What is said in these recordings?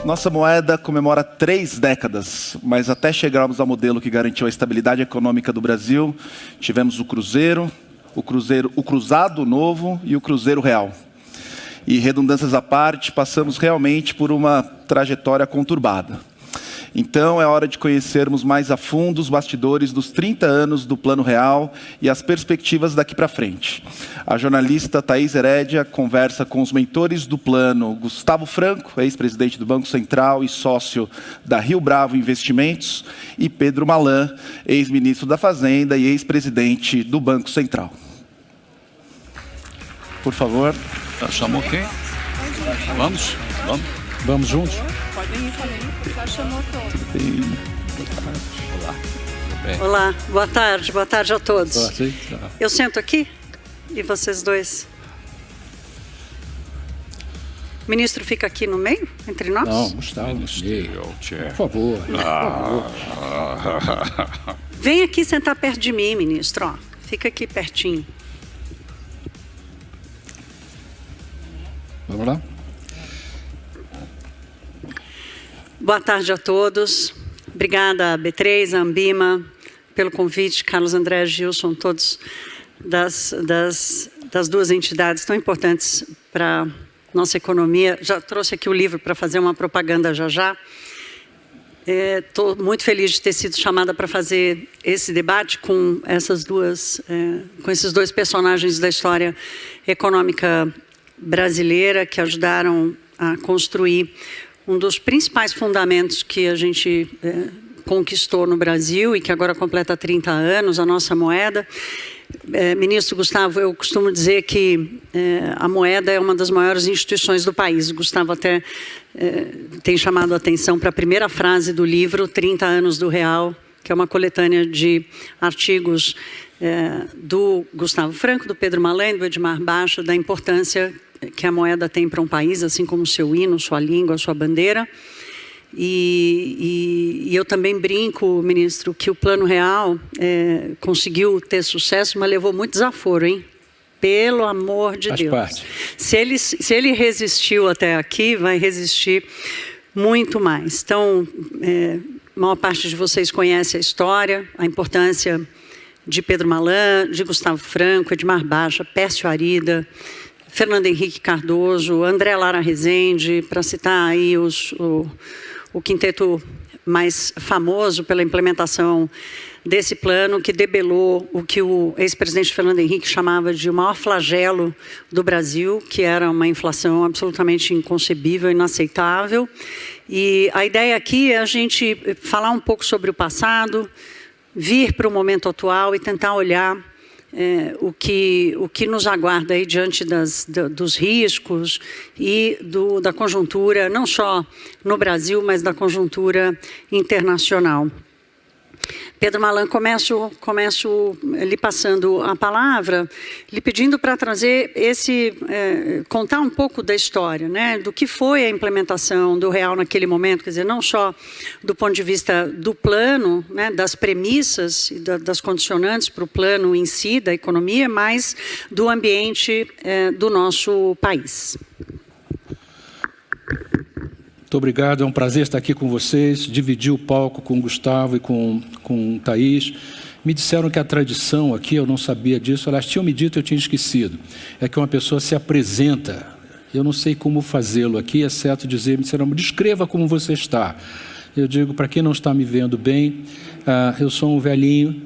Nossa moeda comemora 3 décadas, mas até chegarmos ao modelo que garantiu a estabilidade econômica do Brasil, tivemos o cruzado novo e o cruzeiro real. E, redundâncias à parte, passamos realmente por uma trajetória conturbada. Então, é hora de conhecermos mais a fundo os bastidores dos 30 anos do Plano Real e as perspectivas daqui para frente. A jornalista Thaís Herédia conversa com os mentores do plano, Gustavo Franco, ex-presidente do Banco Central e sócio da Rio Bravo Investimentos, e Pedro Malan, ex-ministro da Fazenda e ex-presidente do Banco Central. Por favor. Chamou quem? Vamos? Vamos juntos? Podem ir também, já chamou todos. Olá. Olá, boa tarde a todos. Eu sento aqui e vocês dois. O ministro fica aqui no meio, entre nós? Não, Gustavo, no meio. Por favor. Vem aqui sentar perto de mim, ministro. Ó, fica aqui pertinho. Vamos lá? Boa tarde a todos. Obrigada a B3, a Ambima, pelo convite, Carlos André, Gilson, todos das duas entidades tão importantes para a nossa economia. Já trouxe aqui o livro para fazer uma propaganda já. Estou muito feliz de ter sido chamada para fazer esse debate com esses dois personagens da história econômica brasileira que ajudaram a construir um dos principais fundamentos que a gente conquistou no Brasil e que agora completa 30 anos, a nossa moeda. Ministro Gustavo, eu costumo dizer que a moeda é uma das maiores instituições do país. O Gustavo até tem chamado a atenção para a primeira frase do livro, 30 anos do Real, que é uma coletânea de artigos do Gustavo Franco, do Pedro Malan, do Edmar Baixa, da importância que a moeda tem para um país, assim como o seu hino, sua língua, sua bandeira. E eu também brinco, ministro, que o Plano Real conseguiu ter sucesso, mas levou muito desaforo, hein? Pelo amor de Deus. Faz parte. Se ele resistiu até aqui, vai resistir muito mais. Então, a maior parte de vocês conhece a história, a importância de Pedro Malan, de Gustavo Franco, Edmar Baixa, Pércio Arida, Fernando Henrique Cardoso, André Lara Rezende, para citar aí o quinteto mais famoso pela implementação desse plano, que debelou o que o ex-presidente Fernando Henrique chamava de o maior flagelo do Brasil, que era uma inflação absolutamente inconcebível, inaceitável. E a ideia aqui é a gente falar um pouco sobre o passado, vir para o momento atual e tentar olhar o que nos aguarda aí diante dos riscos e da conjuntura, não só no Brasil, mas da conjuntura internacional. Pedro Malan, começo lhe passando a palavra, lhe pedindo para trazer contar um pouco da história, né, do que foi a implementação do Real naquele momento, quer dizer, não só do ponto de vista do plano, né, das premissas e das condicionantes para o plano em si, da economia, mas do ambiente do nosso país. Muito obrigado, é um prazer estar aqui com vocês, dividir o palco com o Gustavo e com o Thaís. Me disseram que a tradição aqui, eu não sabia disso, elas tinham me dito, eu tinha esquecido, é que uma pessoa se apresenta. Eu não sei como fazê-lo aqui, exceto dizer, me disseram, descreva como você está. Eu digo, para quem não está me vendo bem, eu sou um velhinho,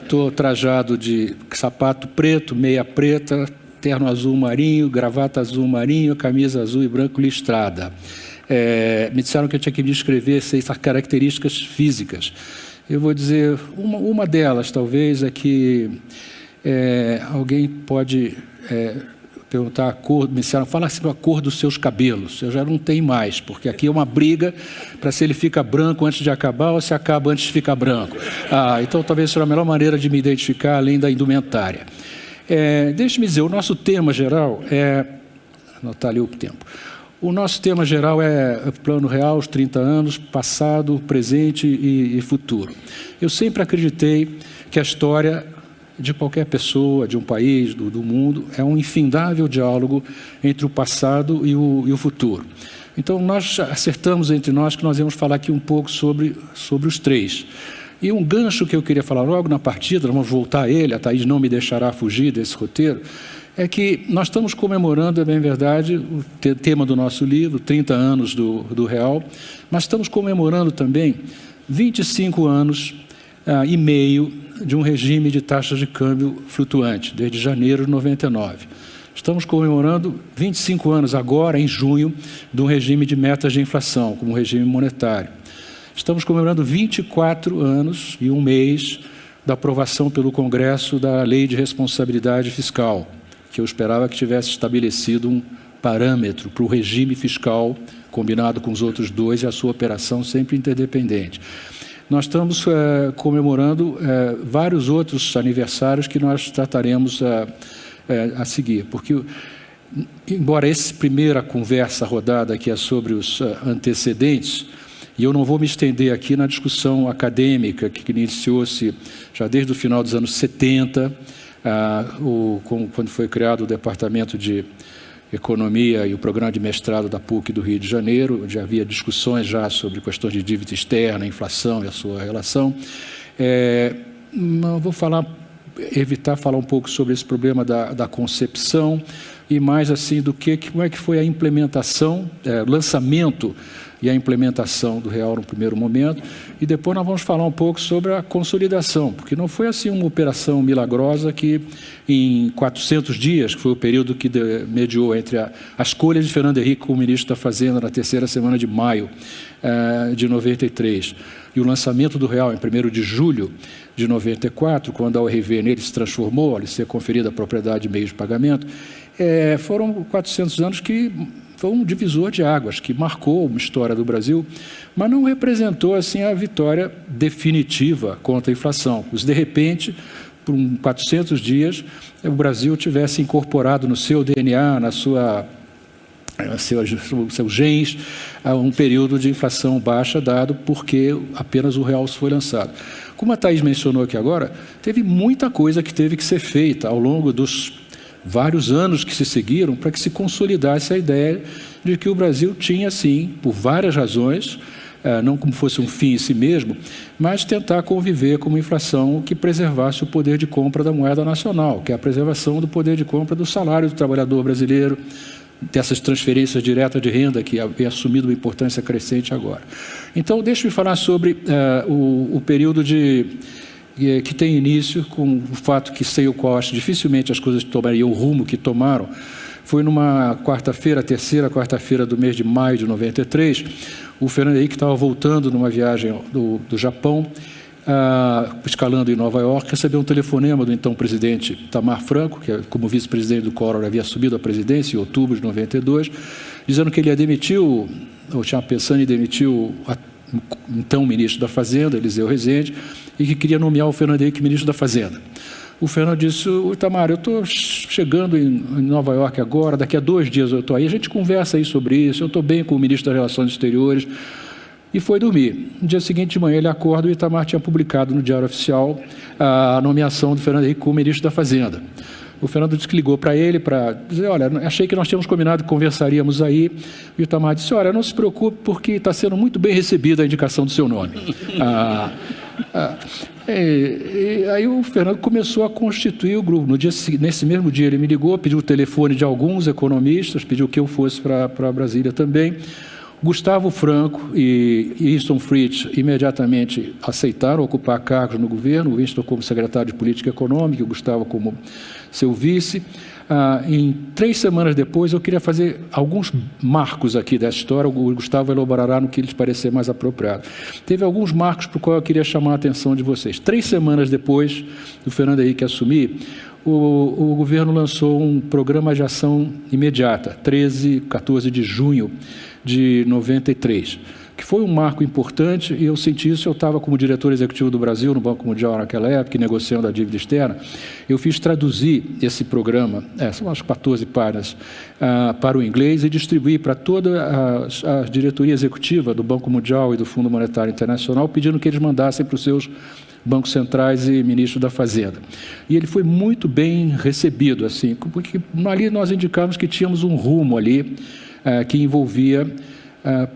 estou trajado de sapato preto, meia preta, terno azul marinho, gravata azul marinho, camisa azul e branco listrada. Me disseram que eu tinha que descrever 6 características físicas. Eu vou dizer, uma delas talvez é que alguém pode perguntar a cor, me disseram, fala assim a cor dos seus cabelos. Eu já não tenho mais, porque aqui é uma briga para se ele fica branco antes de acabar ou se acaba antes de ficar branco. Então talvez seja a melhor maneira de me identificar, além da indumentária. Deixe-me dizer, o nosso tema geral anotar ali o tempo. O nosso tema geral é Plano Real, os 30 anos, passado, presente e futuro. Eu sempre acreditei que a história de qualquer pessoa, de um país, do mundo, é um infindável diálogo entre o passado e o futuro. Então, nós acertamos entre nós que nós íamos falar aqui um pouco sobre os três. E um gancho que eu queria falar logo na partida, vamos voltar a ele, a Thaís não me deixará fugir desse roteiro, é que nós estamos comemorando, é bem verdade, o tema do nosso livro, 30 anos do Real, mas estamos comemorando também 25 anos e meio de um regime de taxas de câmbio flutuante, desde janeiro de 99. Estamos comemorando 25 anos agora, em junho, de um regime de metas de inflação, como regime monetário. Estamos comemorando 24 anos e um mês da aprovação pelo Congresso da Lei de Responsabilidade Fiscal, que eu esperava que tivesse estabelecido um parâmetro para o regime fiscal, combinado com os outros dois, e a sua operação sempre interdependente. Nós estamos comemorando vários outros aniversários que nós trataremos a seguir, porque, embora essa primeira conversa rodada aqui é sobre os antecedentes, e eu não vou me estender aqui na discussão acadêmica que iniciou-se já desde o final dos anos 70, quando foi criado o Departamento de Economia e o programa de mestrado da PUC do Rio de Janeiro, onde havia discussões já sobre questões de dívida externa, inflação e a sua relação. Vou evitar falar um pouco sobre esse problema da concepção e mais assim como é que foi a implementação, lançamento e a implementação do Real no primeiro momento, e depois nós vamos falar um pouco sobre a consolidação, porque não foi assim uma operação milagrosa que em 400 dias, que foi o período que mediou entre a escolha de Fernando Henrique como ministro da Fazenda na terceira semana de maio de 93, e o lançamento do Real em 1º de julho de 94, quando a ORV nele se transformou, a lhe ser conferida a propriedade de meios de pagamento, foram 400 anos que foi um divisor de águas, que marcou uma história do Brasil, mas não representou assim a vitória definitiva contra a inflação. Pois, de repente, por 400 dias, o Brasil tivesse incorporado no seu DNA, seus genes, um período de inflação baixa, dado porque apenas o Real foi lançado. Como a Thaís mencionou aqui agora, teve muita coisa que teve que ser feita ao longo dos vários anos que se seguiram para que se consolidasse a ideia de que o Brasil tinha, sim, por várias razões, não como fosse um fim em si mesmo, mas tentar conviver com uma inflação que preservasse o poder de compra da moeda nacional, que é a preservação do poder de compra do salário do trabalhador brasileiro, dessas transferências diretas de renda que vem assumindo uma importância crescente agora. Então, deixe-me falar sobre o período que tem início com o fato que, sem o qual acho dificilmente as coisas tomariam o rumo que tomaram. Foi numa quarta-feira, terceira quarta-feira do mês de maio de 93, o Fernando Henrique estava voltando numa viagem do Japão, escalando em Nova York, recebeu um telefonema do então presidente Itamar Franco, que como vice-presidente do Collor havia assumido a presidência em outubro de 92, dizendo que ele ia demitir, ou tinha pensando em demitir o então ministro da Fazenda, Eliseu Rezende, e que queria nomear o Fernando Henrique ministro da Fazenda. O Fernando disse: Itamar, eu estou chegando em Nova York agora, daqui a 2 dias eu estou aí, a gente conversa aí sobre isso, eu estou bem com o ministro das Relações Exteriores, e foi dormir. No dia seguinte de manhã ele acorda e o Itamar tinha publicado no Diário Oficial a nomeação do Fernando Henrique como ministro da Fazenda. O Fernando disse que ligou para ele para dizer: olha, achei que nós tínhamos combinado que conversaríamos aí. E o Itamar disse: olha, não se preocupe, porque está sendo muito bem recebida a indicação do seu nome. Aí o Fernando começou a constituir o grupo. Nesse mesmo dia ele me ligou, pediu o telefone de alguns economistas, pediu que eu fosse para Brasília também. Gustavo Franco e Winston Fritz imediatamente aceitaram ocupar cargos no governo, o Winston como secretário de Política Econômica, o Gustavo como seu vice. Em 3 semanas depois, eu queria fazer alguns marcos aqui dessa história, o Gustavo elaborará no que lhes parecer mais apropriado. Teve alguns marcos para os quais eu queria chamar a atenção de vocês. 3 semanas depois do Fernando Henrique assumir, o governo lançou um programa de ação imediata, 13, 14 de junho de 93, que foi um marco importante, e eu senti isso. Eu estava como diretor executivo do Brasil no Banco Mundial naquela época, negociando a dívida externa. Eu fiz traduzir esse programa, são umas 14 páginas, para o inglês, e distribuí para toda a diretoria executiva do Banco Mundial e do Fundo Monetário Internacional, pedindo que eles mandassem para os seus bancos centrais e ministro da Fazenda. E ele foi muito bem recebido, assim, porque ali nós indicamos que tínhamos um rumo ali que envolvia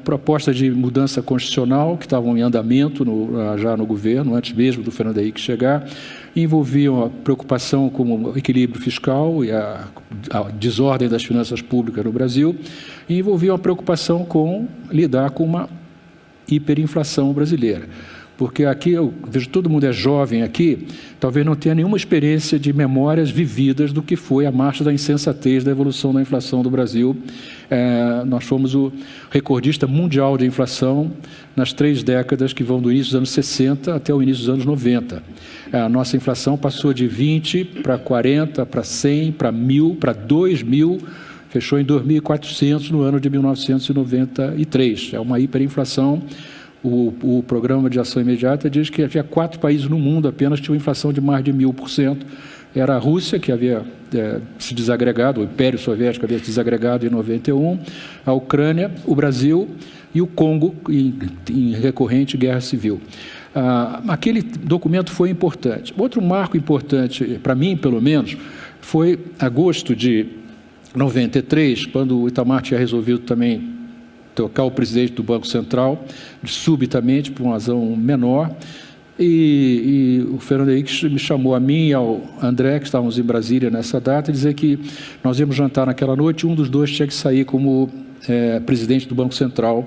propostas de mudança constitucional que estavam em andamento já no governo, antes mesmo do Fernando Henrique chegar, envolviam a preocupação com o equilíbrio fiscal e a desordem das finanças públicas no Brasil, e envolviam a preocupação com lidar com uma hiperinflação brasileira. Porque aqui, eu vejo todo mundo é jovem aqui, talvez não tenha nenhuma experiência de memórias vividas do que foi a marcha da insensatez da evolução da inflação do Brasil. Nós fomos o recordista mundial de inflação nas 3 décadas que vão do início dos anos 60 até o início dos anos 90. A nossa inflação passou de 20 para 40, para 100, para 1.000, para 2.000, fechou em 2.400 no ano de 1993. É uma hiperinflação. O Programa de Ação Imediata diz que havia 4 países no mundo apenas que tinham inflação de mais de 1.000%. Era a Rússia, que havia se desagregado, o Império Soviético havia se desagregado em 91, a Ucrânia, o Brasil e o Congo, em recorrente guerra civil. Aquele documento foi importante. Outro marco importante, para mim pelo menos, foi agosto de 93, quando o Itamar tinha resolvido também trocar o presidente do Banco Central, subitamente, por uma razão menor, e o Fernando Henrique me chamou a mim e ao André, que estávamos em Brasília nessa data, e dizer que nós íamos jantar naquela noite, um dos dois tinha que sair como presidente do Banco Central,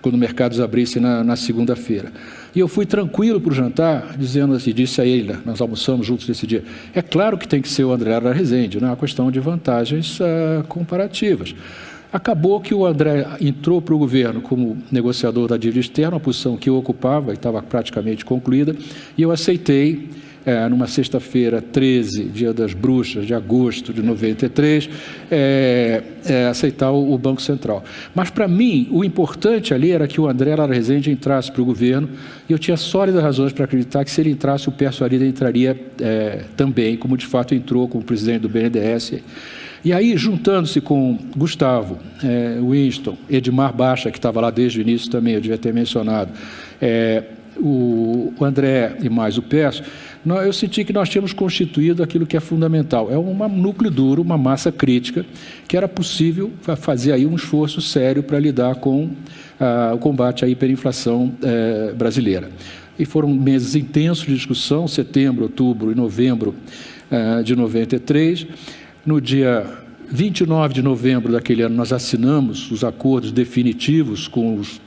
quando os mercados abrissem na segunda-feira. E eu fui tranquilo para o jantar, dizendo assim, disse a ele, nós almoçamos juntos nesse dia, é claro que tem que ser o André Lara Rezende, não é uma questão de vantagens comparativas. Acabou que o André entrou para o governo como negociador da dívida externa, uma posição que eu ocupava e estava praticamente concluída, e eu aceitei, numa sexta-feira, 13, dia das bruxas, de agosto de 93, aceitar o Banco Central. Mas, para mim, o importante ali era que o André Lara Rezende entrasse para o governo, e eu tinha sólidas razões para acreditar que, se ele entrasse, o Pércio Arida entraria também, como de fato entrou como presidente do BNDES. E aí, juntando-se com Gustavo, Winston, Edmar Baixa, que estava lá desde o início também, eu devia ter mencionado, o André e mais o Pércio, eu senti que nós tínhamos constituído aquilo que é fundamental. É um núcleo duro, uma massa crítica, que era possível fazer aí um esforço sério para lidar com o combate à hiperinflação brasileira. E foram meses intensos de discussão, setembro, outubro e novembro de 93. No dia 29 de novembro daquele ano, nós assinamos os acordos definitivos com os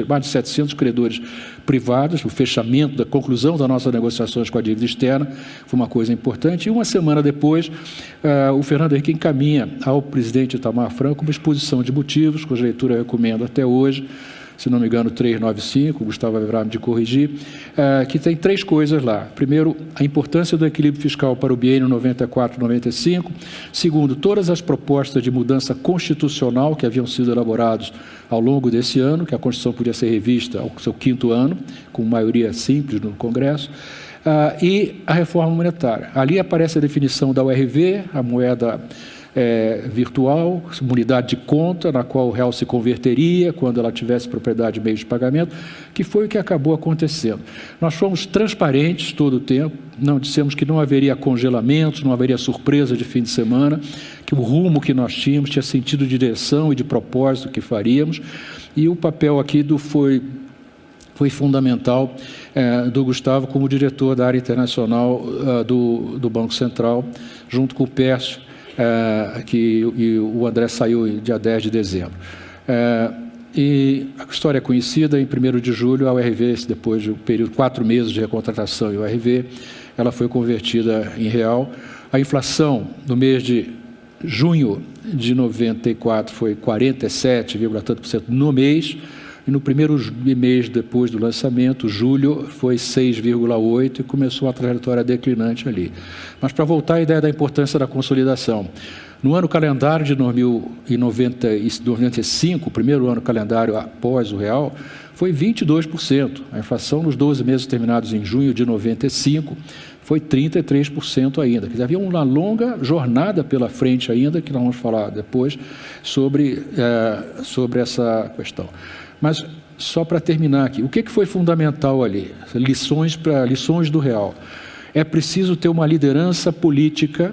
mais de 700 credores privados, o fechamento, da conclusão das nossas negociações com a dívida externa, foi uma coisa importante. E uma semana depois, o Fernando Henrique encaminha ao presidente Itamar Franco uma exposição de motivos, cuja leitura eu recomendo até hoje, se não me engano, 395, o Gustavo vai me corrigir, que tem 3 coisas lá. Primeiro, a importância do equilíbrio fiscal para o biênio 94-95. Segundo, todas as propostas de mudança constitucional que haviam sido elaboradas ao longo desse ano, que a Constituição podia ser revista ao seu 5º ano, com maioria simples no Congresso, e a reforma monetária. Ali aparece a definição da URV, a moeda virtual, uma unidade de conta na qual o real se converteria quando ela tivesse propriedade de meios de pagamento, que foi o que acabou acontecendo. Nós fomos transparentes todo o tempo, não dissemos que não haveria congelamentos, não haveria surpresa de fim de semana, que o rumo que nós tínhamos tinha sentido de direção e de propósito que faríamos, e o papel aqui foi fundamental do Gustavo como diretor da área internacional do Banco Central, junto com o Pércio, e o André saiu dia 10 de dezembro. E a história é conhecida, em 1º de julho, a URV, depois de um período de 4 meses de recontratação em URV, ela foi convertida em real. A inflação no mês de junho de 94 foi 47, tanto por cento no mês, e no primeiro mês depois do lançamento, julho, foi 6,8 e começou a trajetória declinante ali. Mas, para voltar à ideia da importância da consolidação, no ano calendário de 1995, o primeiro ano calendário após o real, foi 22%. A inflação nos 12 meses terminados em junho de 95 foi 33% ainda. Quer dizer, havia uma longa jornada pela frente ainda, que nós vamos falar depois, sobre essa questão. Mas, só para terminar aqui, o que foi fundamental ali? Lições do real. É preciso ter uma liderança política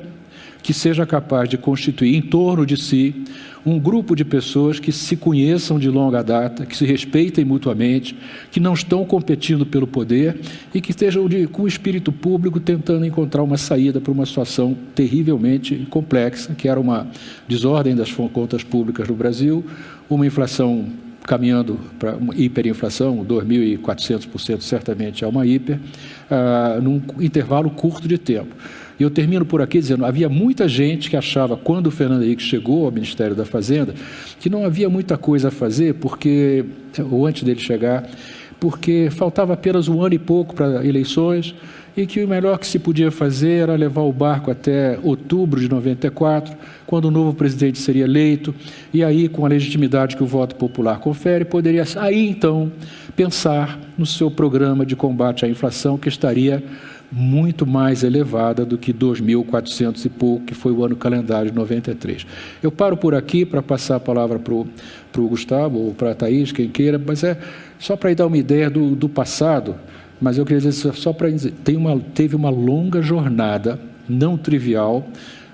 que seja capaz de constituir em torno de si um grupo de pessoas que se conheçam de longa data, que se respeitem mutuamente, que não estão competindo pelo poder e que estejam com o espírito público tentando encontrar uma saída para uma situação terrivelmente complexa, que era uma desordem das contas públicas no Brasil, uma inflação caminhando para uma hiperinflação, 2.400% certamente é uma hiper, num intervalo curto de tempo. E eu termino por aqui dizendo, havia muita gente que achava, quando o Fernando Henrique chegou ao Ministério da Fazenda, que não havia muita coisa a fazer, ou antes dele chegar, porque faltava apenas 1 ano e pouco para eleições, e que o melhor que se podia fazer era levar o barco até outubro de 94, quando o novo presidente seria eleito, e aí, com a legitimidade que o voto popular confere, poderia aí, então, pensar no seu programa de combate à inflação, que estaria muito mais elevada do que 2.400 e pouco, que foi o ano calendário de 93. Eu paro por aqui para passar a palavra para o Gustavo, ou para a Thaís, quem queira, mas é só para dar uma ideia do passado, mas eu queria dizer só para dizer, teve uma longa jornada, não trivial,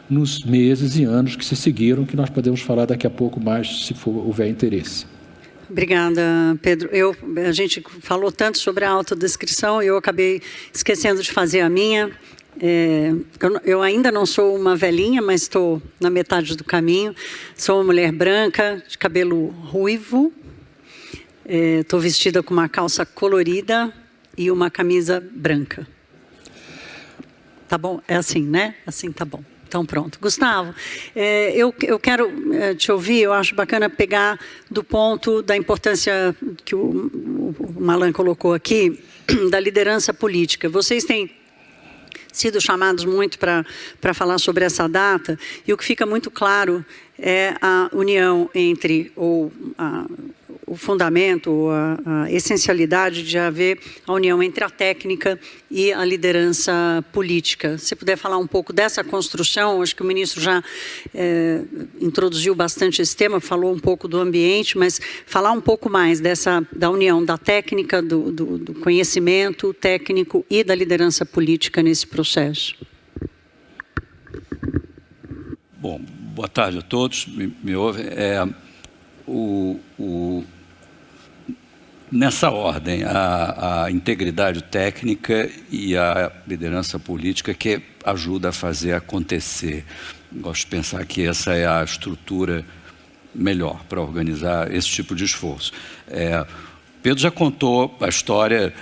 nos meses e anos que se seguiram, que nós podemos falar daqui a pouco mais, se houver interesse. Obrigada, Pedro. A gente falou tanto sobre a autodescrição e eu acabei esquecendo de fazer a minha. Eu ainda não sou uma velhinha, mas estou na metade do caminho. Sou uma mulher branca, de cabelo ruivo. Estou vestida com uma calça colorida e uma camisa branca. Tá bom? É assim, né? Assim tá bom. Então, pronto. Gustavo, eu quero te ouvir, eu acho bacana pegar do ponto da importância que o Malan colocou aqui, da liderança política. Vocês têm sido chamados muito para falar sobre essa data, e o que fica muito claro é a união entre o fundamento, a essencialidade de haver a união entre a técnica e a liderança política. Se puder falar um pouco dessa construção, acho que o ministro já introduziu bastante esse tema, falou um pouco do ambiente, mas falar um pouco mais da união da técnica, do conhecimento técnico e da liderança política nesse processo. Bom, boa tarde a todos, me ouvem. Nessa ordem, a integridade técnica e a liderança política que ajuda a fazer acontecer. Gosto de pensar que essa é a estrutura melhor para organizar esse tipo de esforço. Pedro já contou a história,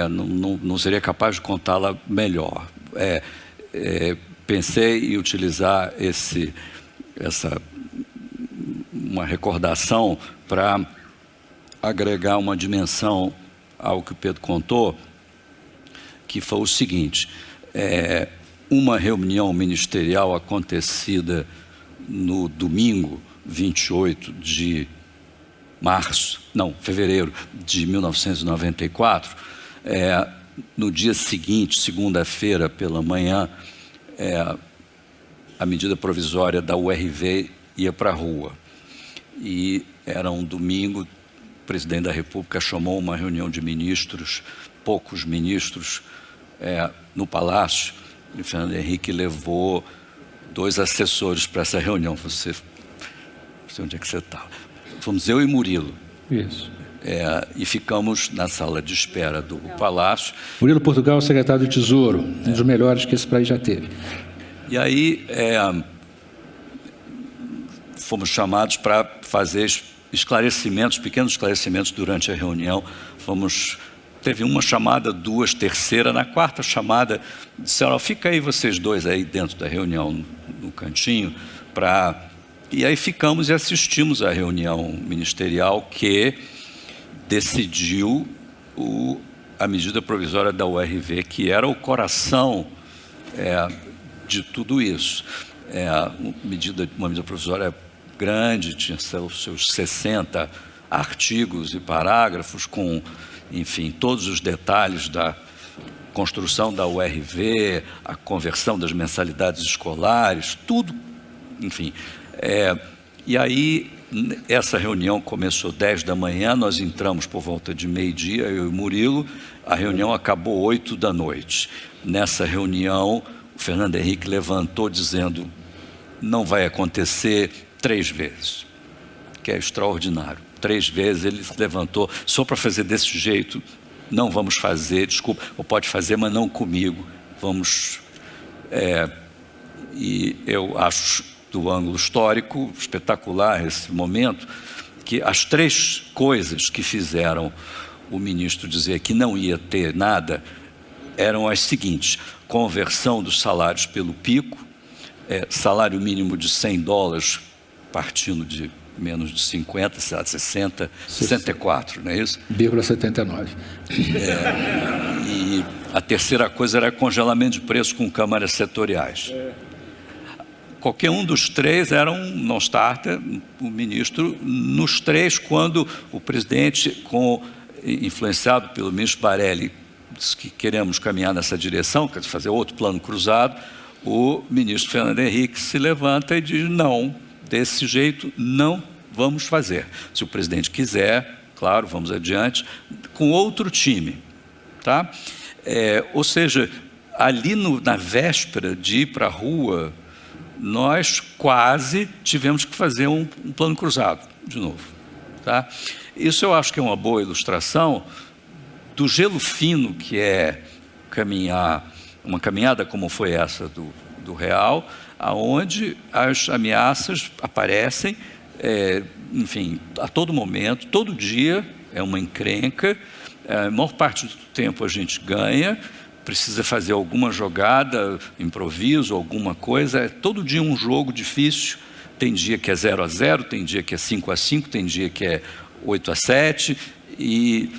não seria capaz de contá-la melhor. Pensei em utilizar uma recordação para agregar uma dimensão ao que o Pedro contou, que foi o seguinte: uma reunião ministerial acontecida no domingo 28 de fevereiro de 1994, no dia seguinte, segunda-feira pela manhã, a medida provisória da URV ia para a rua. E era um domingo, o presidente da República chamou uma reunião de ministros, poucos ministros, no Palácio, e o Fernando Henrique levou 2 assessores para essa reunião. Não sei onde é que você está. Fomos eu e Murilo. Isso. E ficamos na sala de espera do Palácio. Murilo Portugal, secretário de Tesouro, um dos melhores que esse país já teve. E aí fomos chamados para fazer esclarecimentos, pequenos esclarecimentos durante a reunião. Teve uma chamada, 2, terceira. Na 4ª chamada, disseram: fica aí vocês 2 aí dentro da reunião, no cantinho, E aí ficamos e assistimos à reunião ministerial que decidiu a medida provisória da URV, que era o coração de tudo isso. Uma medida provisória grande, tinha seus 60 artigos e parágrafos com, enfim, todos os detalhes da construção da URV, a conversão das mensalidades escolares, tudo, enfim. E aí, essa reunião começou 10 da manhã, nós entramos por volta de meio-dia, eu e o Murilo, a reunião acabou 8 da noite. Nessa reunião, o Fernando Henrique levantou dizendo: não vai acontecer 3 vezes, que é extraordinário. 3 vezes ele se levantou, só para fazer desse jeito, não vamos fazer, desculpa, ou pode fazer, mas não comigo, vamos... E eu acho, do ângulo histórico, espetacular esse momento, que as 3 coisas que fizeram o ministro dizer que não ia ter nada eram as seguintes: conversão dos salários pelo pico, salário mínimo de $100, partindo de menos de 50, 60, 64, não é isso? 0,79. E a terceira coisa era congelamento de preço com câmaras setoriais. Qualquer um dos 3 era um non-starter, o ministro, nos 3, quando o presidente, influenciado pelo ministro Barelli, disse que queremos caminhar nessa direção, quer dizer, fazer outro plano cruzado, o ministro Fernando Henrique se levanta e diz: não, desse jeito não vamos fazer. Se o presidente quiser, claro, vamos adiante, com outro time. Tá? Ou seja, ali na véspera de ir para a rua, nós quase tivemos que fazer um plano cruzado, de novo. Tá? Isso eu acho que é uma boa ilustração do gelo fino que é uma caminhada como foi essa do Real, aonde as ameaças aparecem, enfim, a todo momento, todo dia é uma encrenca, a maior parte do tempo a gente ganha, precisa fazer alguma jogada, improviso, alguma coisa, é todo dia um jogo difícil, tem dia que é 0-0, tem dia que é 5-5, tem dia que é 8-7, e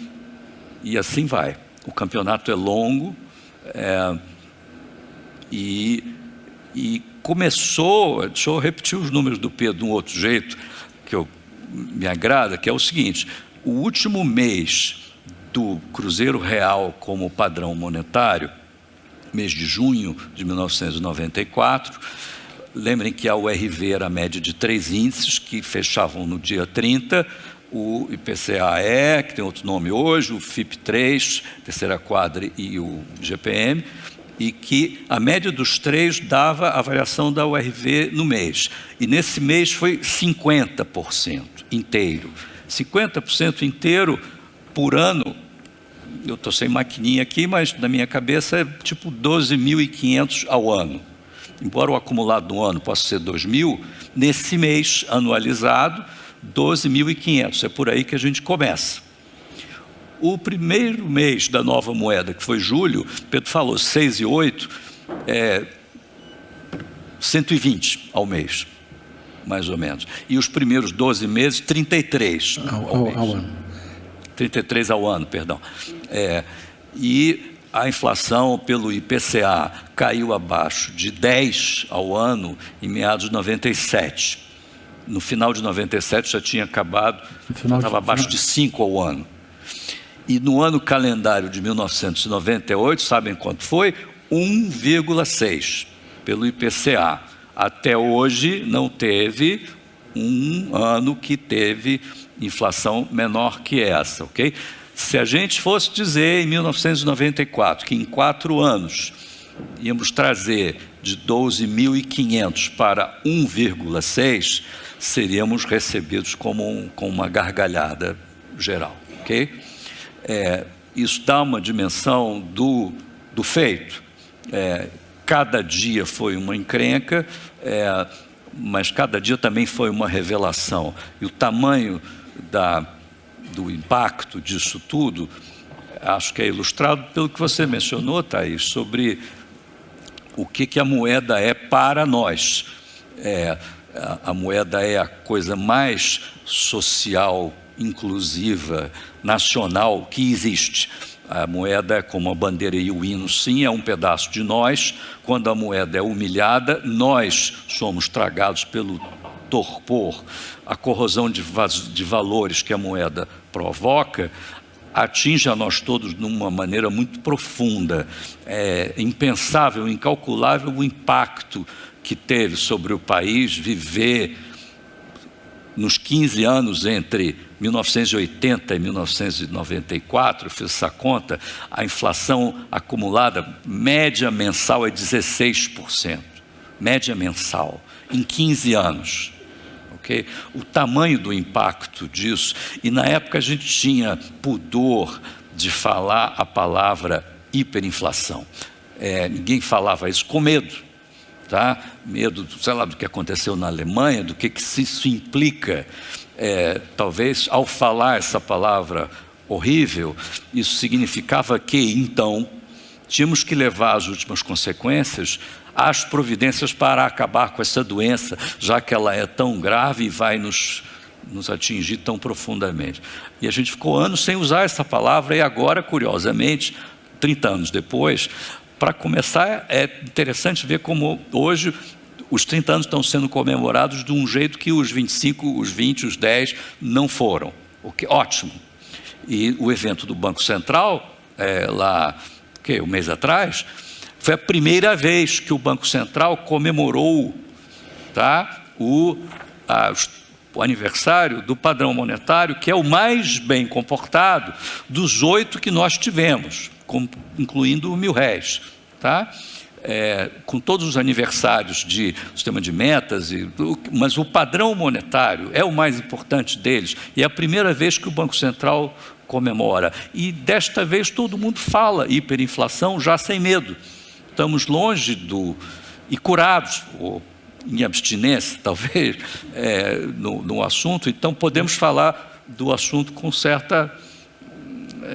assim vai. O campeonato é longo, e começou, deixa eu repetir os números do Pedro de um outro jeito, que me agrada, que é o seguinte: o último mês do Cruzeiro Real como padrão monetário, mês de junho de 1994, lembrem que a URV era a média de 3 índices que fechavam no dia 30, o IPCA-E, que tem outro nome hoje, o FIP3, terceira quadra, e o GPM, e que a média dos 3 dava a variação da URV no mês. E nesse mês foi 50% inteiro. 50% inteiro por ano, eu estou sem maquininha aqui, mas na minha cabeça é tipo 12.500 ao ano. Embora o acumulado do ano possa ser 2.000, nesse mês anualizado, 12.500. É por aí que a gente começa. O primeiro mês da nova moeda, que foi julho, Pedro falou, 6 e 8, 120 ao mês, mais ou menos. E os primeiros 12 meses, 33 ao ano. 33 ao ano, perdão. E a inflação pelo IPCA caiu abaixo de 10 ao ano em meados de 97. No final de 97 já tinha acabado, estava abaixo de 5 ao ano. E no ano calendário de 1998, sabem quanto foi? 1,6 pelo IPCA. Até hoje não teve um ano que teve inflação menor que essa, ok? Se a gente fosse dizer em 1994 que em 4 anos íamos trazer de 12.500 para 1,6, seríamos recebidos com uma gargalhada geral, ok? Isso dá uma dimensão do feito. Cada dia foi uma encrenca, mas cada dia também foi uma revelação. E o tamanho do impacto disso tudo, acho que é ilustrado pelo que você mencionou, Thaís, sobre o que a moeda é para nós. A moeda é a coisa mais social, inclusiva, nacional que existe. A moeda, como a bandeira e o hino, sim, é um pedaço de nós. Quando a moeda é humilhada, nós somos tragados pelo torpor. A corrosão de valores que a moeda provoca atinge a nós todos de uma maneira muito profunda. É impensável, incalculável o impacto que teve sobre o país viver nos 15 anos entre 1980 e 1994, eu fiz essa conta, a inflação acumulada média mensal é 16%. média mensal, em 15 anos. Okay? O tamanho do impacto disso, e na época a gente tinha pudor de falar a palavra hiperinflação. Ninguém falava isso com medo, tá? Medo, sei lá, do que aconteceu na Alemanha, do que isso implica. Talvez, ao falar essa palavra horrível, isso significava que, então, tínhamos que levar as últimas consequências, as providências para acabar com essa doença, já que ela é tão grave e vai nos atingir tão profundamente. E a gente ficou anos sem usar essa palavra, e agora, curiosamente, 30 anos depois, para começar, é interessante ver como hoje os 30 anos estão sendo comemorados de um jeito que os 25, os 20, os 10 não foram. O que ótimo. E o evento do Banco Central, lá, um mês atrás, foi a primeira vez que o Banco Central comemorou, tá, o aniversário do padrão monetário, que é o mais bem comportado dos 8 que nós tivemos, incluindo o mil-réis, tá? Com todos os aniversários de sistema de metas, mas o padrão monetário é o mais importante deles, e é a primeira vez que o Banco Central comemora. E desta vez todo mundo fala hiperinflação já sem medo. Estamos longe e curados, ou em abstinência, talvez, no assunto, então podemos falar do assunto com certa,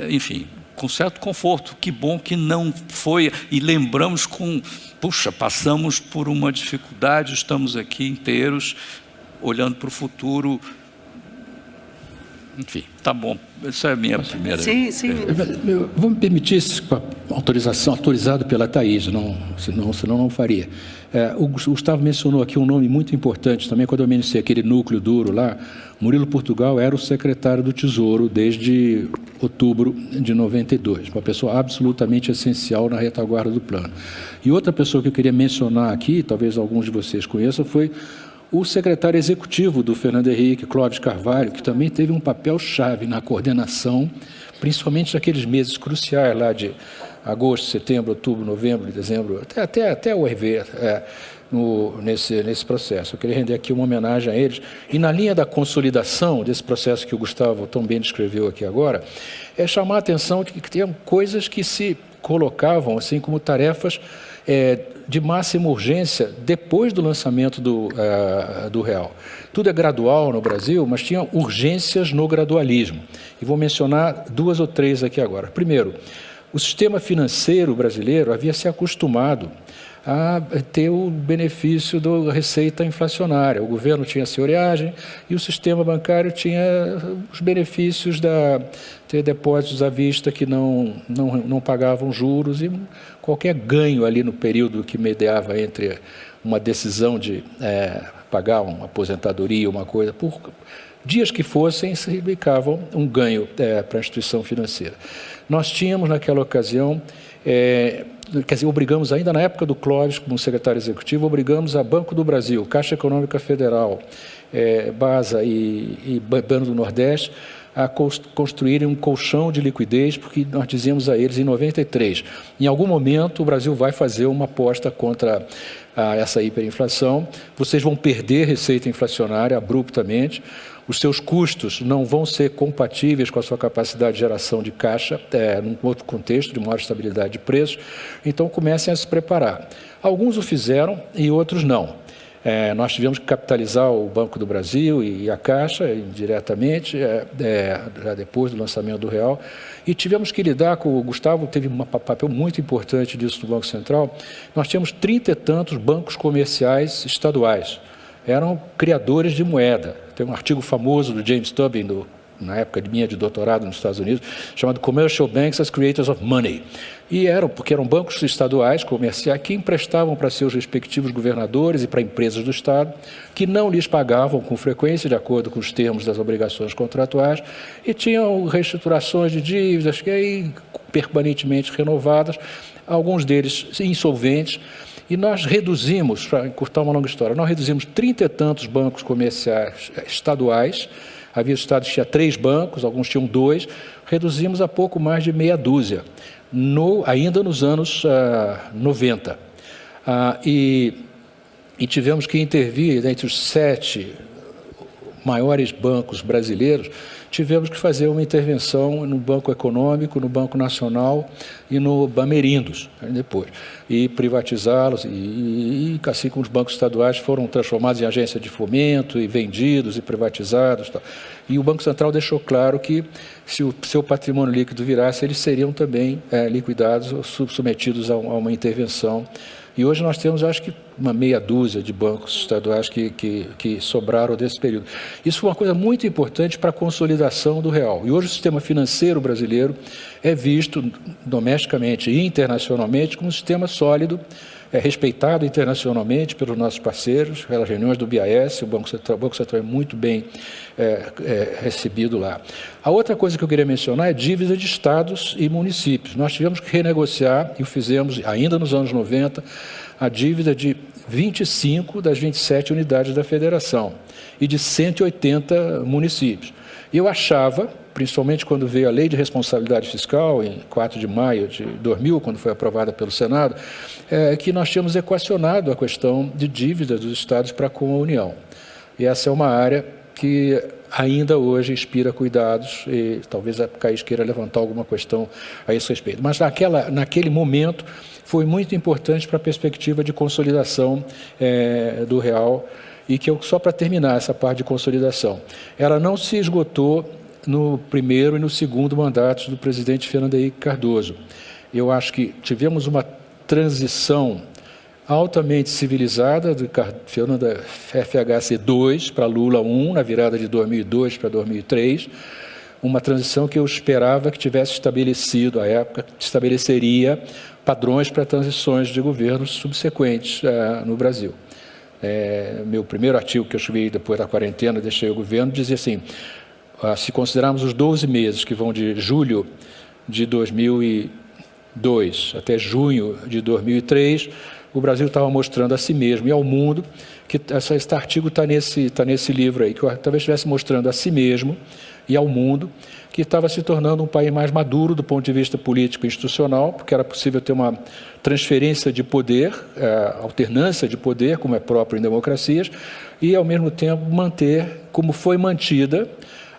enfim, com certo conforto. Que bom que não foi, e lembramos passamos por uma dificuldade, estamos aqui inteiros, olhando para o futuro. Enfim, tá bom. Essa é a minha primeira. Sim. Eu vou me permitir, com a autorização, autorizado pela Thaís, senão não faria. O Gustavo mencionou aqui um nome muito importante também, quando eu mencionei aquele núcleo duro lá. Murilo Portugal era o secretário do Tesouro desde outubro de 92, uma pessoa absolutamente essencial na retaguarda do plano. E outra pessoa que eu queria mencionar aqui, talvez alguns de vocês conheçam, foi o secretário executivo do Fernando Henrique, Clóvis Carvalho, que também teve um papel-chave na coordenação, principalmente naqueles meses cruciais lá de agosto, setembro, outubro, novembro, dezembro, até o RV, nesse processo. Eu queria render aqui uma homenagem a eles. E na linha da consolidação desse processo que o Gustavo tão bem descreveu aqui agora, chamar a atenção que tem coisas que se colocavam assim como tarefas de máxima urgência depois do lançamento do real. Tudo é gradual no Brasil, mas tinha urgências no gradualismo. E vou mencionar 2 ou 3 aqui agora. Primeiro, o sistema financeiro brasileiro havia se acostumado a ter o benefício da receita inflacionária. O governo tinha a senhoreagem e o sistema bancário tinha os benefícios ter depósitos à vista que não pagavam juros e qualquer ganho ali no período que mediava entre uma decisão de pagar uma aposentadoria, uma coisa, por dias que fossem, significavam um ganho para a instituição financeira. Nós tínhamos naquela ocasião, quer dizer, obrigamos ainda na época do Clóvis, como secretário executivo, obrigamos a Banco do Brasil, Caixa Econômica Federal, BASA e Banco do Nordeste a construírem um colchão de liquidez, porque nós dizíamos a eles em 93, em algum momento o Brasil vai fazer uma aposta contra essa hiperinflação, vocês vão perder receita inflacionária abruptamente, os seus custos não vão ser compatíveis com a sua capacidade de geração de caixa, num outro contexto de maior estabilidade de preços, então comecem a se preparar. Alguns o fizeram e outros não. Nós tivemos que capitalizar o Banco do Brasil e a Caixa diretamente, já depois do lançamento do real, e tivemos que lidar com o Gustavo, teve um papel muito importante disso no Banco Central. Nós tínhamos 30 e tantos bancos comerciais estaduais, eram criadores de moeda. Tem um artigo famoso do James Tobin, na época de doutorado nos Estados Unidos, chamado Commercial Banks as Creators of Money. E porque eram bancos estaduais, comerciais, que emprestavam para seus respectivos governadores e para empresas do Estado, que não lhes pagavam com frequência, de acordo com os termos das obrigações contratuais, e tinham reestruturações de dívidas que aí permanentemente renovadas, alguns deles insolventes. E nós reduzimos, para encurtar uma longa história, nós reduzimos 30 e tantos bancos comerciais estaduais. Havia estados que tinham 3 bancos, alguns tinham 2, reduzimos a pouco mais de meia dúzia, ainda nos anos 90. E e tivemos que intervir entre os 7 maiores bancos brasileiros, tivemos que fazer uma intervenção no Banco Econômico, no Banco Nacional e no Bamerindos, depois, e privatizá-los, e assim como os bancos estaduais foram transformados em agência de fomento e vendidos e privatizados. Tal. E o Banco Central deixou claro que, se o seu patrimônio líquido virasse, eles seriam também liquidados ou submetidos a uma intervenção. E hoje nós temos, acho que, uma meia dúzia de bancos estaduais que sobraram desse período. Isso foi uma coisa muito importante para a consolidação do real. E hoje o sistema financeiro brasileiro é visto domesticamente e internacionalmente como um sistema sólido, respeitado internacionalmente pelos nossos parceiros, pelas reuniões do BIAS, o Banco Central é muito bem recebido lá. A outra coisa que eu queria mencionar é dívida de estados e municípios. Nós tivemos que renegociar, e o fizemos ainda nos anos 90, a dívida de 25 das 27 unidades da federação e de 180 municípios. Eu achava, principalmente quando veio a Lei de Responsabilidade Fiscal, em 4 de maio de 2000, quando foi aprovada pelo Senado, que nós tínhamos equacionado a questão de dívida dos estados para com a União. E essa é uma área que ainda hoje inspira cuidados, e talvez a CAIS queira levantar alguma questão a esse respeito. Mas naquele momento foi muito importante para a perspectiva de consolidação do real, e que só para terminar essa parte de consolidação, ela não se esgotou no primeiro e no segundo mandatos do presidente Fernando Henrique Cardoso. Eu acho que tivemos uma transição altamente civilizada do Fernando FHC 2 para Lula 1, na virada de 2002 para 2003, uma transição que eu esperava que tivesse estabelecido, à época, estabeleceria padrões para transições de governos subsequentes no Brasil. Meu primeiro artigo que eu escrevi depois da quarentena, deixei o governo, dizia assim: se considerarmos os 12 meses que vão de julho de 2002 até junho de 2003, o Brasil estava mostrando a si mesmo e ao mundo, que esse artigo está nesse livro aí, que eu talvez estivesse mostrando a si mesmo e ao mundo que estava se tornando um país mais maduro do ponto de vista político e institucional, porque era possível ter uma transferência de poder, alternância de poder, como é próprio em democracias, e, ao mesmo tempo, manter, como foi mantida,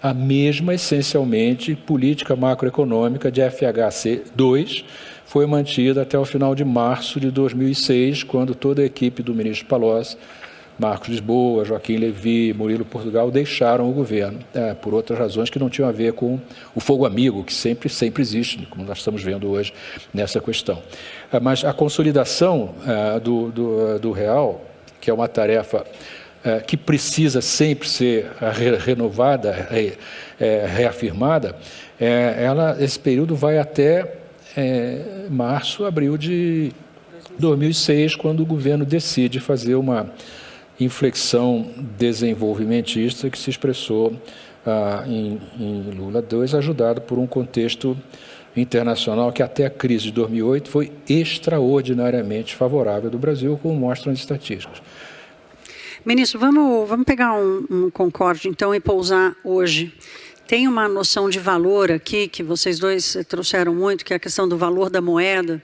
a mesma, essencialmente, política macroeconômica de FHC 2, foi mantida até o final de março de 2006, quando toda a equipe do ministro Palocci, Marcos Lisboa, Joaquim Levy, Murilo Portugal, deixaram o governo, por outras razões que não tinham a ver com o fogo amigo, que sempre existe, como nós estamos vendo hoje nessa questão. Mas a consolidação do real, que é uma tarefa que precisa sempre ser renovada, reafirmada, esse período vai até março, abril de 2006, quando o governo decide fazer uma inflexão desenvolvimentista que se expressou em Lula 2, ajudado por um contexto internacional que até a crise de 2008 foi extraordinariamente favorável do Brasil, como mostram as estatísticas. Ministro, vamos pegar um Concorde, então, e pousar hoje. Tem uma noção de valor aqui, que vocês dois trouxeram muito, que é a questão do valor da moeda.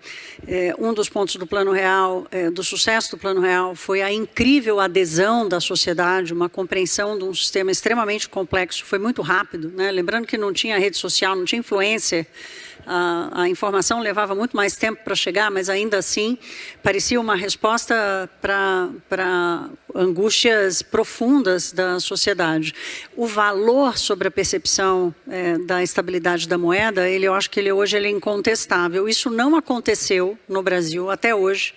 Um dos pontos do Plano Real, do sucesso do Plano Real, foi a incrível adesão da sociedade, uma compreensão de um sistema extremamente complexo, foi muito rápido, né? Lembrando que não tinha rede social, não tinha influência, a informação levava muito mais tempo para chegar, mas ainda assim parecia uma resposta para angústias profundas da sociedade. O valor sobre a percepção da estabilidade da moeda, eu acho que hoje ele é incontestável. Isso não aconteceu no Brasil até hoje.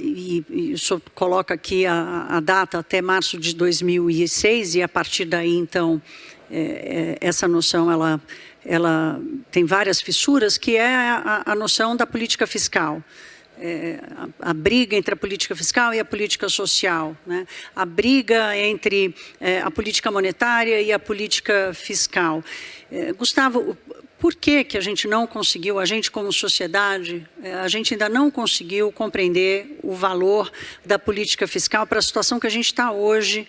E o senhor coloca aqui a data até março de 2006, e a partir daí, então, essa noção ela tem várias fissuras, que é a noção da política fiscal. A briga entre a política fiscal e a política social, né? A briga entre a política monetária e a política fiscal. Gustavo, por que a gente não conseguiu, a gente como sociedade, a gente ainda não conseguiu compreender o valor da política fiscal para a situação que a gente está hoje,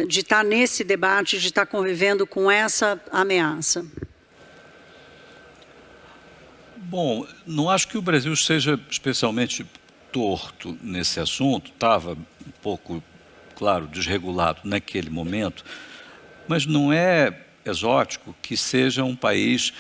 de estar nesse debate, de estar convivendo com essa ameaça? Bom, não acho que o Brasil seja especialmente torto nesse assunto, estava um pouco, claro, desregulado naquele momento, mas não é exótico que seja um país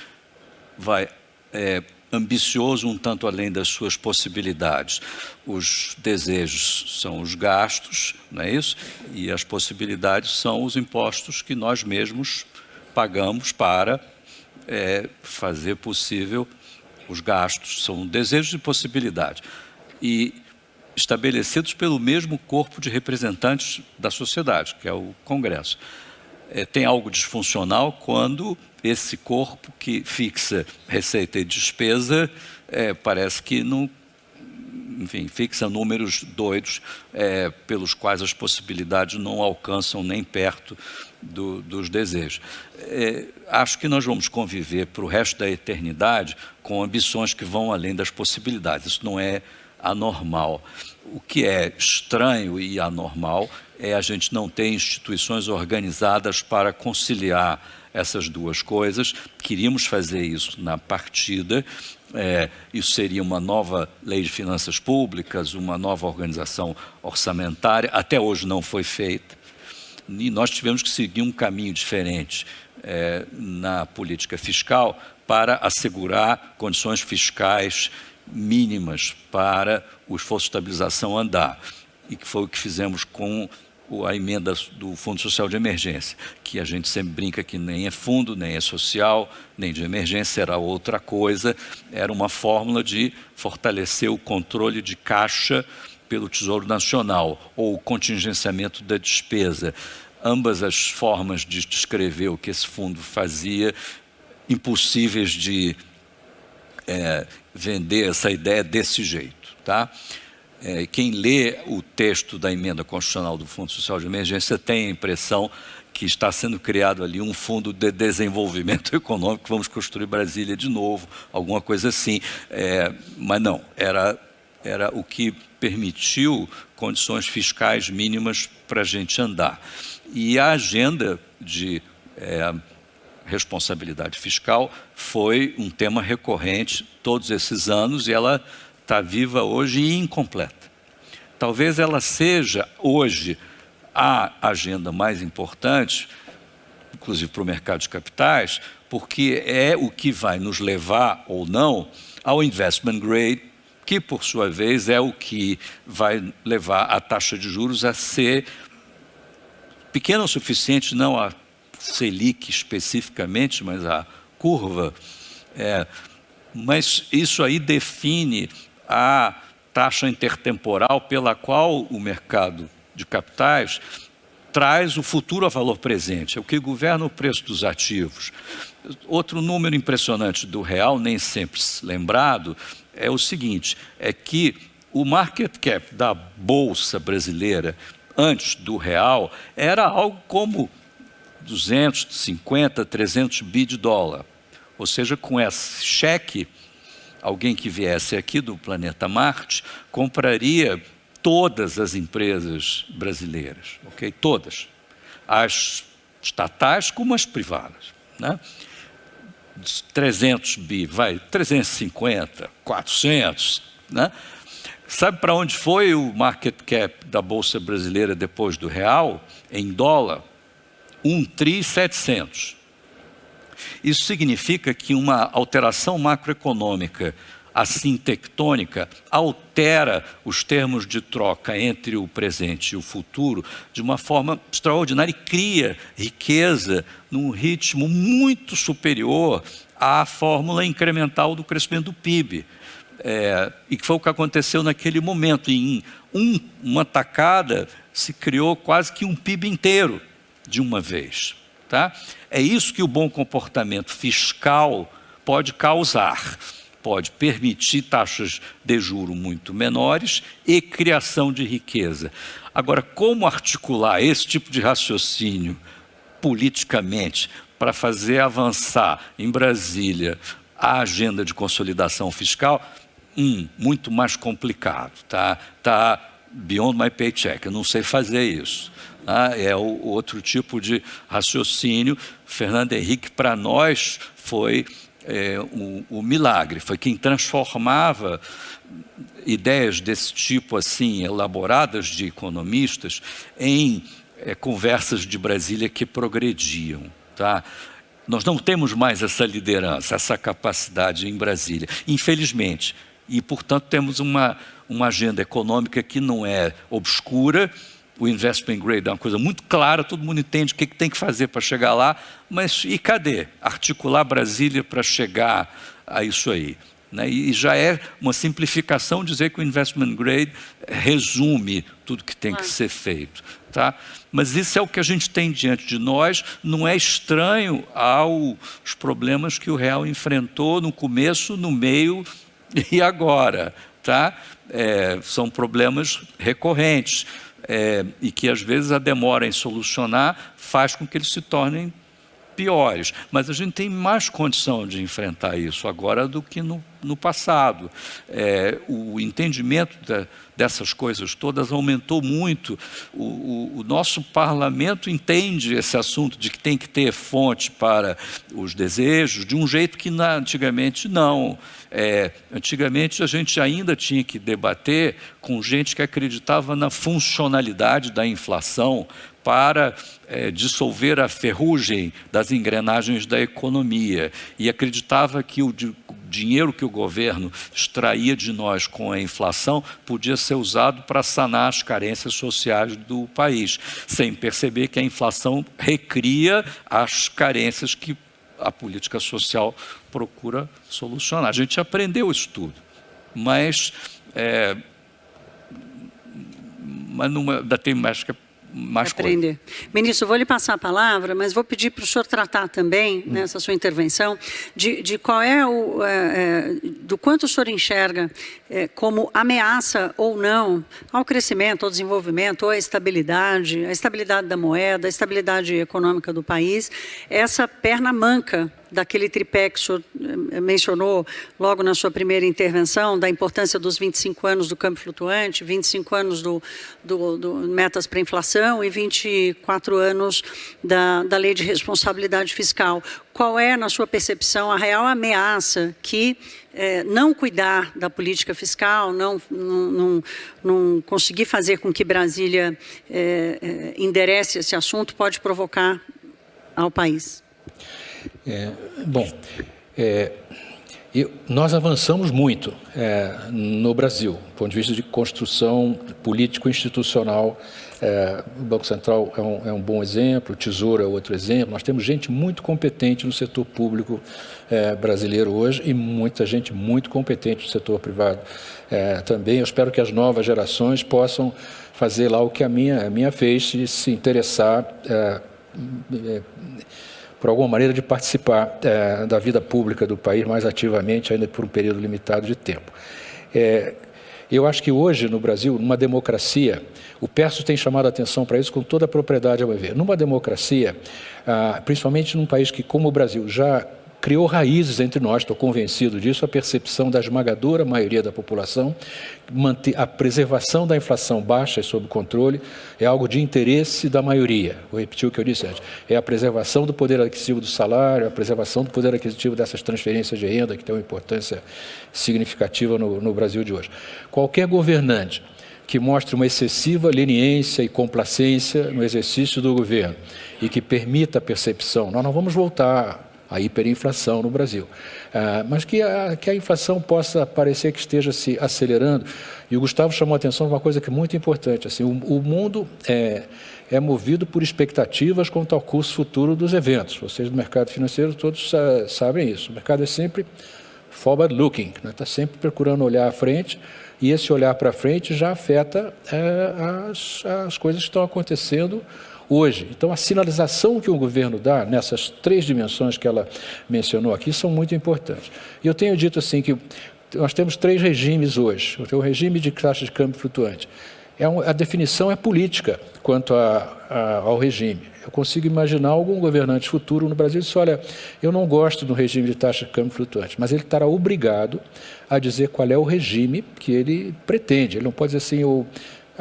ambicioso um tanto além das suas possibilidades. Os desejos são os gastos, não é isso? E as possibilidades são os impostos que nós mesmos pagamos para fazer possível os gastos. São desejos e possibilidades. E estabelecidos pelo mesmo corpo de representantes da sociedade, que é o Congresso. Tem algo disfuncional quando esse corpo que fixa receita e despesa parece que não, enfim, fixa números doidos pelos quais as possibilidades não alcançam nem perto dos desejos. Acho que nós vamos conviver para o resto da eternidade com ambições que vão além das possibilidades. Isso não é anormal. O que é estranho e anormal é a gente não ter instituições organizadas para conciliar essas duas coisas. Queríamos fazer isso na partida. Isso seria uma nova lei de finanças públicas, uma nova organização orçamentária. Até hoje não foi feita. E nós tivemos que seguir um caminho diferente na política fiscal para assegurar condições fiscais mínimas para o esforço de estabilização andar, e que foi o que fizemos com a emenda do Fundo Social de Emergência, que a gente sempre brinca que nem é fundo, nem é social, nem de emergência, era outra coisa, era uma fórmula de fortalecer o controle de caixa pelo Tesouro Nacional, ou o contingenciamento da despesa. Ambas as formas de descrever o que esse fundo fazia, impossíveis de vender essa ideia desse jeito, tá? Quem lê o texto da emenda constitucional do Fundo Social de Emergência tem a impressão que está sendo criado ali um fundo de desenvolvimento econômico, vamos construir Brasília de novo, alguma coisa assim. Mas não, era o que permitiu condições fiscais mínimas para a gente andar. E a agenda de responsabilidade fiscal foi um tema recorrente todos esses anos, e ela está viva hoje e incompleta. Talvez ela seja hoje a agenda mais importante, inclusive para o mercado de capitais, porque é o que vai nos levar ou não ao investment grade, que por sua vez é o que vai levar a taxa de juros a ser pequena o suficiente, não a Selic especificamente, mas a curva. Mas isso aí define a taxa intertemporal pela qual o mercado de capitais traz o futuro a valor presente, é o que governa o preço dos ativos. Outro número impressionante do real, nem sempre lembrado, é o seguinte, é que o market cap da Bolsa brasileira antes do real era algo como 250, 300 bi de dólar. Ou seja, com esse cheque, alguém que viesse aqui do planeta Marte compraria todas as empresas brasileiras, ok? Todas. As estatais como as privadas, né? 300 bi, 350, 400, né? Sabe para onde foi o market cap da Bolsa Brasileira depois do real? Em dólar? 1.7 tri. Isso significa que uma alteração macroeconômica assim tectônica altera os termos de troca entre o presente e o futuro de uma forma extraordinária e cria riqueza num ritmo muito superior à fórmula incremental do crescimento do PIB. E que foi o que aconteceu naquele momento. Em uma tacada se criou quase que um PIB inteiro de uma vez. Tá? É isso que o bom comportamento fiscal pode causar. Pode permitir taxas de juros muito menores e criação de riqueza. Agora, como articular esse tipo de raciocínio politicamente para fazer avançar em Brasília a agenda de consolidação fiscal? Muito mais complicado. Tá beyond my paycheck, eu não sei fazer isso. É o outro tipo de raciocínio. Fernando Henrique, para nós, foi o milagre, foi quem transformava ideias desse tipo, assim, elaboradas de economistas, em conversas de Brasília que progrediam, tá? Nós não temos mais essa liderança, essa capacidade em Brasília, infelizmente. E, portanto, temos uma agenda econômica que não é obscura. O investment grade é uma coisa muito clara, todo mundo entende o que tem que fazer para chegar lá, mas e cadê? Articular Brasília para chegar a isso aí. Né? E já é uma simplificação dizer que o investment grade resume tudo que tem que ser feito. Tá? Mas isso é o que a gente tem diante de nós, não é estranho aos problemas que o real enfrentou no começo, no meio e agora. Tá? São problemas recorrentes e que às vezes a demora em solucionar faz com que eles se tornem piores, mas a gente tem mais condição de enfrentar isso agora do que no passado. O entendimento dessas coisas todas aumentou muito. O nosso parlamento entende esse assunto de que tem que ter fonte para os desejos, de um jeito que antigamente não. Antigamente a gente ainda tinha que debater com gente que acreditava na funcionalidade da inflação para dissolver a ferrugem das engrenagens da economia e acreditava que o dinheiro que o governo extraía de nós com a inflação podia ser usado para sanar as carências sociais do país, sem perceber que a inflação recria as carências que a política social procura solucionar. A gente aprendeu isso tudo, mas não, ainda tem mais aprender. Ministro, vou lhe passar a palavra, mas vou pedir para o senhor tratar também, nessa sua intervenção, de qual do quanto o senhor enxerga como ameaça ou não ao crescimento, ao desenvolvimento, ou à estabilidade da moeda, a estabilidade econômica do país, essa perna manca daquele tripé que o senhor mencionou logo na sua primeira intervenção, da importância dos 25 anos do câmbio flutuante, 25 anos do metas para a inflação e 24 anos da lei de responsabilidade fiscal. Qual é, na sua percepção, a real ameaça que não cuidar da política fiscal, não conseguir fazer com que Brasília enderece esse assunto pode provocar ao país? Nós avançamos muito no Brasil, do ponto de vista de construção político-institucional. O Banco Central é um bom exemplo, o Tesouro é outro exemplo. Nós temos gente muito competente no setor público brasileiro hoje e muita gente muito competente no setor privado também. Eu espero que as novas gerações possam fazer lá o que a minha fez, se interessar por alguma maneira de participar da vida pública do país mais ativamente, ainda por um período limitado de tempo. Eu acho que hoje, no Brasil, numa democracia, o Perso tem chamado a atenção para isso com toda a propriedade, a meu ver. Numa democracia, principalmente num país que, como o Brasil, já criou raízes entre nós, estou convencido disso, a percepção da esmagadora maioria da população, a preservação da inflação baixa e sob controle é algo de interesse da maioria. Vou repetir o que eu disse antes. É a preservação do poder aquisitivo do salário, a preservação do poder aquisitivo dessas transferências de renda, que tem uma importância significativa no Brasil de hoje. Qualquer governante que mostre uma excessiva leniência e complacência no exercício do governo e que permita a percepção, nós não vamos voltar a hiperinflação no Brasil, mas que a inflação possa parecer que esteja se acelerando. E o Gustavo chamou a atenção para uma coisa que é muito importante. Assim, o mundo é movido por expectativas quanto ao curso futuro dos eventos. Vocês do mercado financeiro todos sabem isso. O mercado é sempre forward-looking, né? Está sempre procurando olhar à frente, e esse olhar para frente já afeta as coisas que estão acontecendo hoje. Então, a sinalização que o governo dá nessas três dimensões que ela mencionou aqui são muito importantes. E eu tenho dito assim que nós temos três regimes hoje. O regime de taxa de câmbio flutuante. A definição é política quanto ao regime. Eu consigo imaginar algum governante futuro no Brasil que diz, olha, eu não gosto do regime de taxa de câmbio flutuante, mas ele estará obrigado a dizer qual é o regime que ele pretende. Ele não pode dizer assim, eu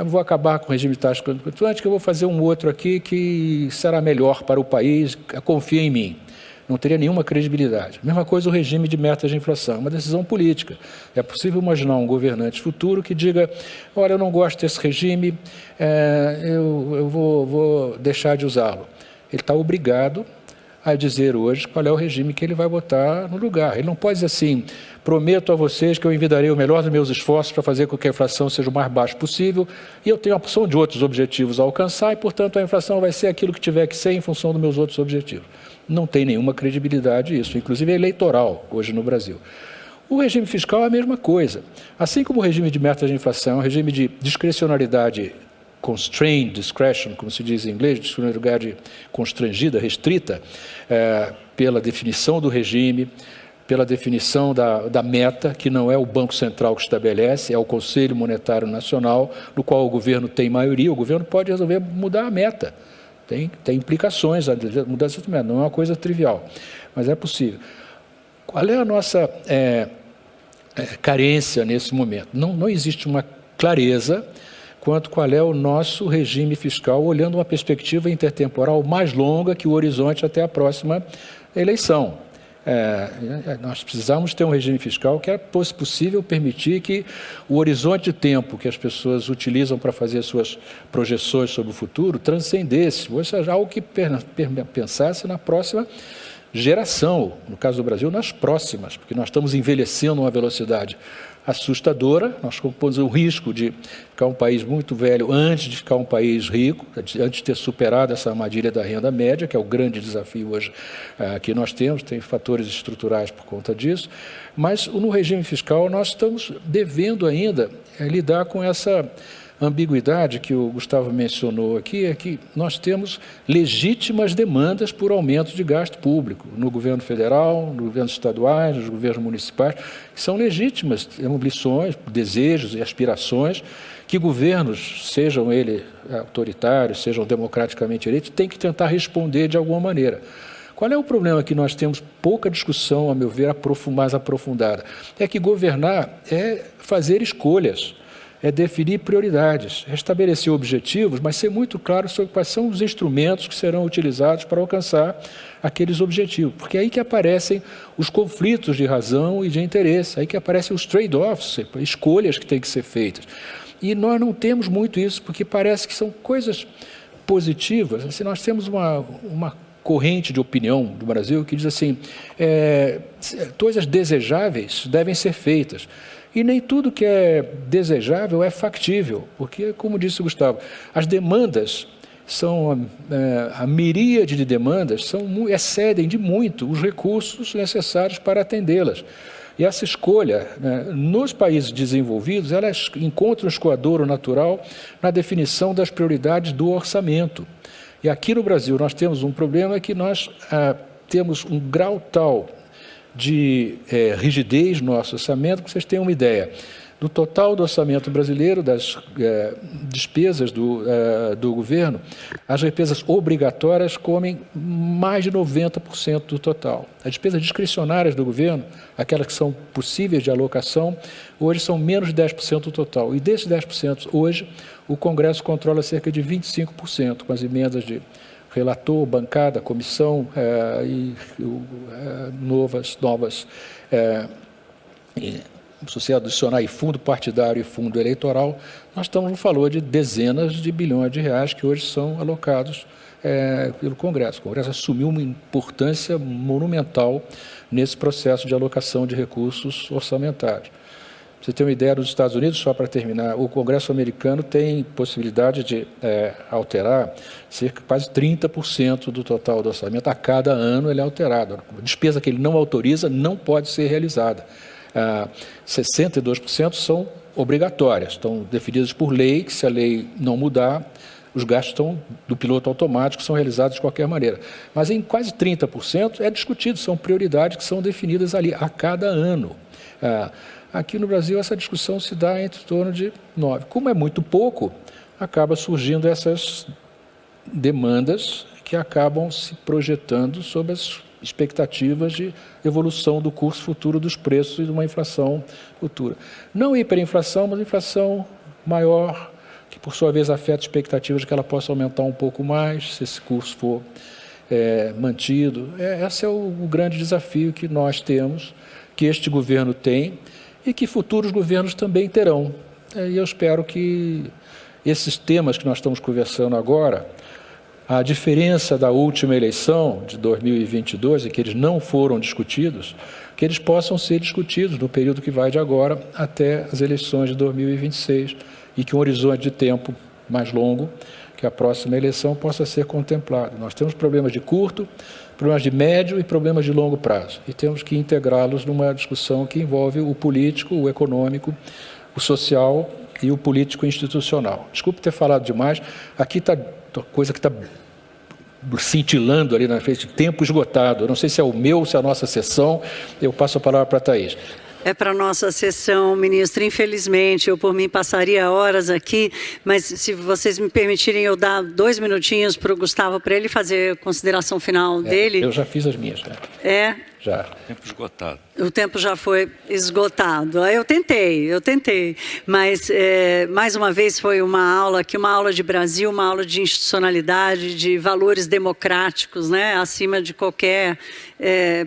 vou acabar com o regime de taxa de câmbio flutuante, que eu vou fazer um outro aqui que será melhor para o país, confia em mim. Não teria nenhuma credibilidade. Mesma coisa o regime de metas de inflação, é uma decisão política. É possível imaginar um governante futuro que diga, olha, eu não gosto desse regime, eu vou deixar de usá-lo. Ele está obrigado a dizer hoje qual é o regime que ele vai botar no lugar. Ele não pode dizer assim, prometo a vocês que eu envidarei o melhor dos meus esforços para fazer com que a inflação seja o mais baixo possível e eu tenho uma porção de outros objetivos a alcançar e, portanto, a inflação vai ser aquilo que tiver que ser em função dos meus outros objetivos. Não tem nenhuma credibilidade isso, inclusive é eleitoral hoje no Brasil. O regime fiscal é a mesma coisa. Assim como o regime de metas de inflação, o regime de discricionariedade constrained discretion, como se diz em inglês, discricionariedade constrangida, restrita, pela definição do regime, pela definição da meta, que não é o Banco Central que estabelece, é o Conselho Monetário Nacional, no qual o governo tem maioria, o governo pode resolver mudar a meta. Tem implicações a mudança de meta, não é uma coisa trivial, mas é possível. Qual é a nossa carência nesse momento? Não existe uma clareza quanto qual é o nosso regime fiscal, olhando uma perspectiva intertemporal mais longa que o horizonte até a próxima eleição. Nós precisamos ter um regime fiscal que é possível permitir que o horizonte de tempo que as pessoas utilizam para fazer suas projeções sobre o futuro transcendesse, ou seja, algo que pensasse na próxima geração, no caso do Brasil, nas próximas, porque nós estamos envelhecendo a uma velocidade assustadora, nós corremos o risco de ficar um país muito velho antes de ficar um país rico, antes de ter superado essa armadilha da renda média, que é o grande desafio hoje que nós temos, tem fatores estruturais por conta disso, mas no regime fiscal nós estamos devendo ainda lidar com essa ambiguidade que o Gustavo mencionou aqui, é que nós temos legítimas demandas por aumento de gasto público no governo federal, no governo estaduais, nos governos municipais, que são legítimas ambições, desejos e aspirações que governos, sejam eles autoritários, sejam democraticamente eleitos, têm que tentar responder de alguma maneira. Qual é o problema que nós temos pouca discussão, a meu ver, mais aprofundada? É que governar é fazer escolhas, é definir prioridades, é estabelecer objetivos, mas ser muito claro sobre quais são os instrumentos que serão utilizados para alcançar aqueles objetivos. Porque é aí que aparecem os conflitos de razão e de interesse, aí que aparecem os trade-offs, escolhas que têm que ser feitas. E nós não temos muito isso, porque parece que são coisas positivas. Assim, nós temos uma corrente de opinião do Brasil que diz assim, coisas desejáveis devem ser feitas. E nem tudo que é desejável é factível, porque, como disse o Gustavo, as demandas são, a miríade de demandas excedem de muito os recursos necessários para atendê-las. E essa escolha, nos países desenvolvidos, elas encontram escoadouro natural na definição das prioridades do orçamento. E aqui no Brasil nós temos um problema que nós temos um grau tal de rigidez no nosso orçamento, que vocês tenham uma ideia. Do total do orçamento brasileiro, das despesas do governo, as despesas obrigatórias comem mais de 90% do total. As despesas discricionárias do governo, aquelas que são possíveis de alocação, hoje são menos de 10% do total. E desses 10%, hoje, o Congresso controla cerca de 25%, com as emendas de relator, bancada, comissão novas se você adicionar aí fundo partidário e fundo eleitoral, nós estamos no valor de dezenas de bilhões de reais que hoje são alocados pelo Congresso. O Congresso assumiu uma importância monumental nesse processo de alocação de recursos orçamentários. Pra você ter uma ideia, nos Estados Unidos, só para terminar, o Congresso americano tem possibilidade de alterar cerca de quase 30% do total do orçamento. A cada ano ele é alterado. A despesa que ele não autoriza não pode ser realizada. 62% são obrigatórias, estão definidas por lei, que se a lei não mudar, os gastos do piloto automático são realizados de qualquer maneira. Mas em quase 30% é discutido, são prioridades que são definidas ali a cada ano. Aqui no Brasil essa discussão se dá entre torno de 9%. Como é muito pouco, acaba surgindo essas demandas que acabam se projetando sobre as expectativas de evolução do curso futuro dos preços e de uma inflação futura. Não hiperinflação, mas inflação maior, que por sua vez afeta expectativas de que ela possa aumentar um pouco mais, se esse curso for mantido. Esse é o grande desafio que nós temos, que este governo tem e que futuros governos também terão. E eu espero que esses temas que nós estamos conversando agora, a diferença da última eleição de 2022 é que eles não foram discutidos, que eles possam ser discutidos no período que vai de agora até as eleições de 2026 e que um horizonte de tempo mais longo, que a próxima eleição possa ser contemplado. Nós temos problemas de curto, problemas de médio e problemas de longo prazo e temos que integrá-los numa discussão que envolve o político, o econômico, o social e o político institucional. Desculpe ter falado demais, aqui está coisa que está cintilando ali na frente, tempo esgotado. Eu não sei se é o meu, se é a nossa sessão. Eu passo a palavra para a Thaís. É para a nossa sessão, ministro. Infelizmente, eu por mim passaria horas aqui, mas se vocês me permitirem, eu dar 2 minutinhos para o Gustavo, para ele fazer a consideração final dele. Eu já fiz as minhas, né? Já. Tempo esgotado. O tempo já foi esgotado. Eu tentei. Mas, mais uma vez, foi uma aula de Brasil, uma aula de institucionalidade, de valores democráticos, né? Acima de qualquer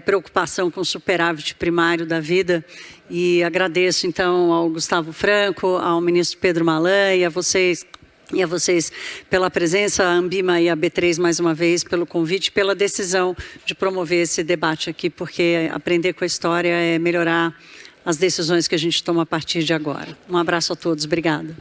preocupação com o superávit primário da vida. E agradeço, então, ao Gustavo Franco, ao ministro Pedro Malan e a vocês pela presença, a Ambima e a B3 mais uma vez, pelo convite, pela decisão de promover esse debate aqui, porque aprender com a história é melhorar as decisões que a gente toma a partir de agora. Um abraço a todos, obrigada.